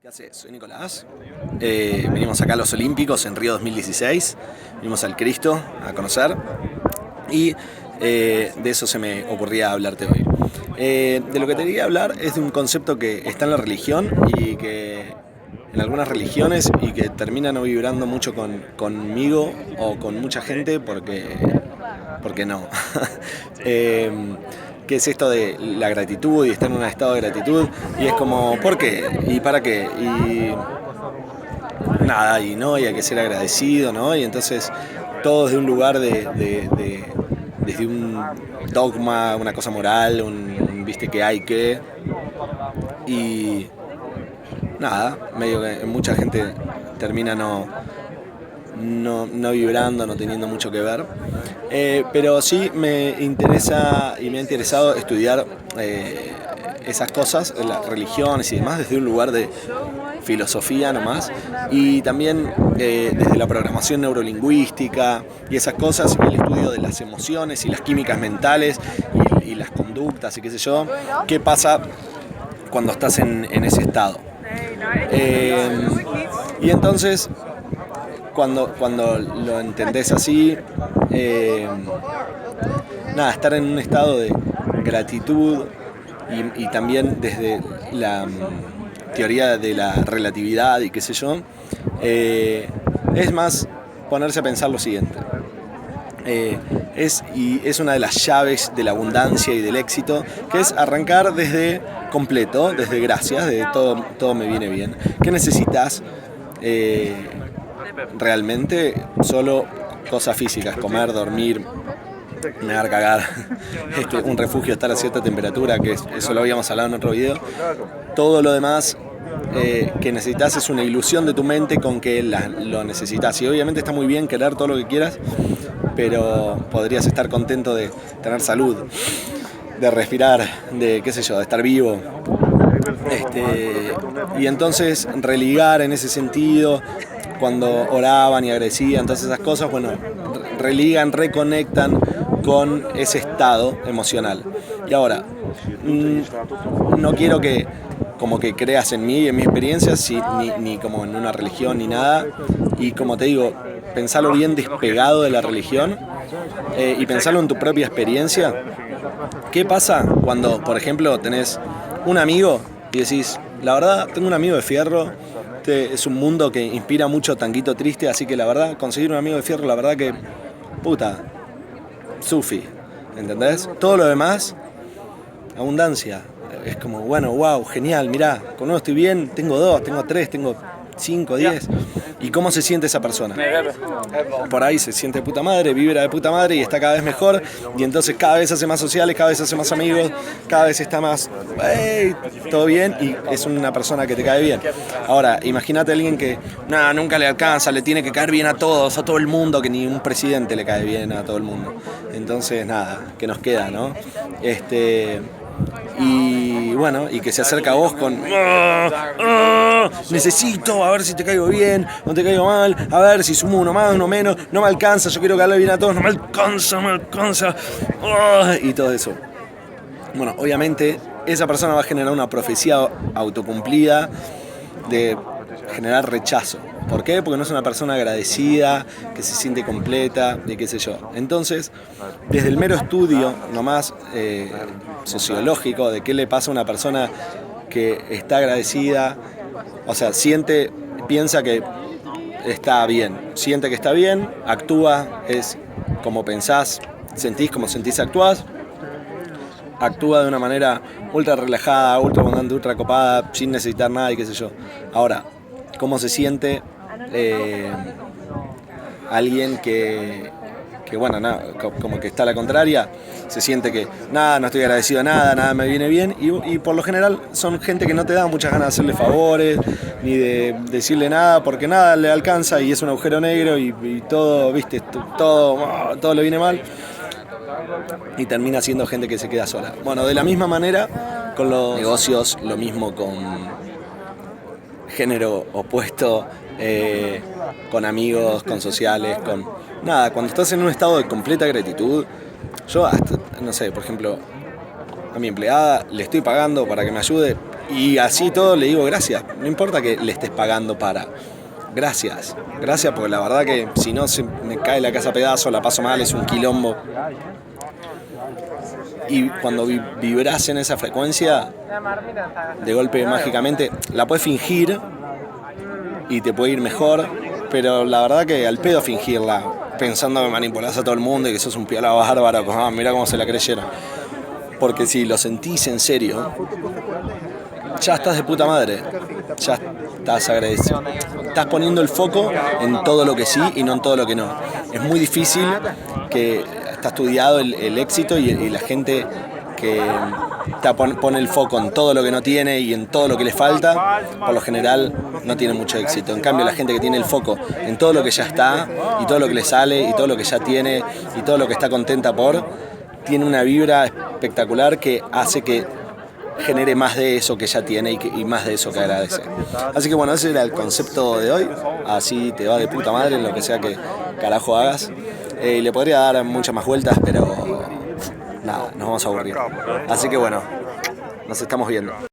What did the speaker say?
¿Qué haces? Soy Nicolás. Venimos acá a los Olímpicos en Río 2016. Venimos al Cristo a conocer. Y de eso se me ocurría hablarte hoy. De lo que te quería hablar es de un concepto que está en la religión y que en algunas religiones y que termina no vibrando mucho conmigo o con mucha gente porque no. ¿Qué es esto de la gratitud y estar en un estado de gratitud? Y es como, ¿por qué? ¿Y para qué? Y nada, y no, y hay que ser agradecido, ¿no? Y entonces todo desde un lugar desde un dogma, una cosa moral, viste que hay que. Y nada, medio que mucha gente termina no vibrando, no teniendo mucho que ver. Pero sí me interesa y me ha interesado estudiar esas cosas, las religiones y demás, desde un lugar de filosofía nomás, y también desde la programación neurolingüística y esas cosas, y el estudio de las emociones y las químicas mentales y las conductas y qué sé yo, qué pasa cuando estás en ese estado. Y entonces cuando lo entendés así, nada, estar en un estado de gratitud y también desde la teoría de la relatividad y qué sé yo, es más ponerse a pensar lo siguiente. Es una de las llaves de la abundancia y del éxito, que es arrancar desde completo, desde gracias, de todo me viene bien. ¿Qué necesitas? Realmente solo cosas físicas, comer, dormir, negar, cagar, un refugio, estar a cierta temperatura, que eso lo habíamos hablado en otro video. Todo lo demás que necesitas es una ilusión de tu mente con que lo necesitas. Y obviamente está muy bien querer todo lo que quieras, pero podrías estar contento de tener salud, de respirar, de qué sé yo, de estar vivo. Y entonces religar en ese sentido, cuando oraban y agradecían, todas esas cosas, bueno, religan, reconectan con ese estado emocional. Y ahora, no quiero que como que creas en mí y en mi experiencia, ni como en una religión ni nada, y como te digo, pensarlo bien despegado de la religión y pensarlo en tu propia experiencia. ¿Qué pasa cuando, por ejemplo, tenés un amigo y decís, la verdad, tengo un amigo de fierro, es un mundo que inspira mucho Tanguito Triste, así que la verdad, conseguir un amigo de fierro, la verdad que, puta, sufi, ¿entendés? Todo lo demás, abundancia. Es como, bueno, wow, genial, mirá, con uno estoy bien, tengo 2, tengo 3, tengo 5, 10. ¿Y cómo se siente esa persona? Por ahí se siente de puta madre, vibra de puta madre y está cada vez mejor. Y entonces cada vez hace más sociales, cada vez hace más amigos, cada vez está más, hey, todo bien, y es una persona que te cae bien. Ahora, imagínate a alguien que nunca le alcanza, le tiene que caer bien a todos, a todo el mundo, que ni un presidente le cae bien a todo el mundo. Entonces, nada, ¿qué nos queda, no? Y bueno, y que se acerca a vos con necesito, a ver si te caigo bien, no te caigo mal, a ver si sumo uno más, uno menos, no me alcanza, yo quiero caerle bien a todos, no me alcanza, y todo eso. Bueno, obviamente esa persona va a generar una profecía autocumplida de generar rechazo. ¿Por qué? Porque no es una persona agradecida, que se siente completa, y qué sé yo. Entonces, desde el mero estudio, nomás sociológico, de qué le pasa a una persona que está agradecida, o sea, piensa que está bien, siente que está bien, actúa, es como pensás, sentís como sentís, actuás, actúa de una manera ultra relajada, ultra abundante, ultra copada, sin necesitar nada y qué sé yo. Ahora, ¿cómo se siente alguien que bueno, como que está a la contraria? Se siente que no estoy agradecido a nada me viene bien, y por lo general son gente que no te da muchas ganas de hacerle favores ni de decirle nada, porque nada le alcanza y es un agujero negro y todo, viste, todo le viene mal y termina siendo gente que se queda sola. Bueno, de la misma manera con los negocios, lo mismo con género opuesto, con amigos, con sociales, con nada. Cuando estás en un estado de completa gratitud, yo hasta, no sé, por ejemplo, a mi empleada le estoy pagando para que me ayude, Y así todo le digo gracias. No importa que le estés pagando para. Gracias. Gracias porque la verdad que si no se me cae la casa a pedazos, la paso mal, es un quilombo. Y cuando vibras en esa frecuencia, de golpe mágicamente, la puedes fingir y te puede ir mejor, pero la verdad que al pedo fingirla, pensando que manipulás a todo el mundo y que sos un piola bárbaro, pues, mirá cómo se la creyeron. Porque si lo sentís en serio, ya estás de puta madre, ya estás agradecido. Estás poniendo el foco en todo lo que sí y no en todo lo que no. Es muy difícil, que está estudiado el éxito y la gente que pone el foco en todo lo que no tiene y en todo lo que le falta, por lo general no tiene mucho éxito. En cambio, la gente que tiene el foco en todo lo que ya está y todo lo que le sale y todo lo que ya tiene y todo lo que está contenta por, tiene una vibra espectacular que hace que genere más de eso que ya tiene y más de eso que agradece. Así que bueno, ese era el concepto de hoy. Así te va de puta madre en lo que sea que carajo hagas. Le podría dar muchas más vueltas, pero nada, nos vamos a aburrir. Así que bueno, nos estamos viendo.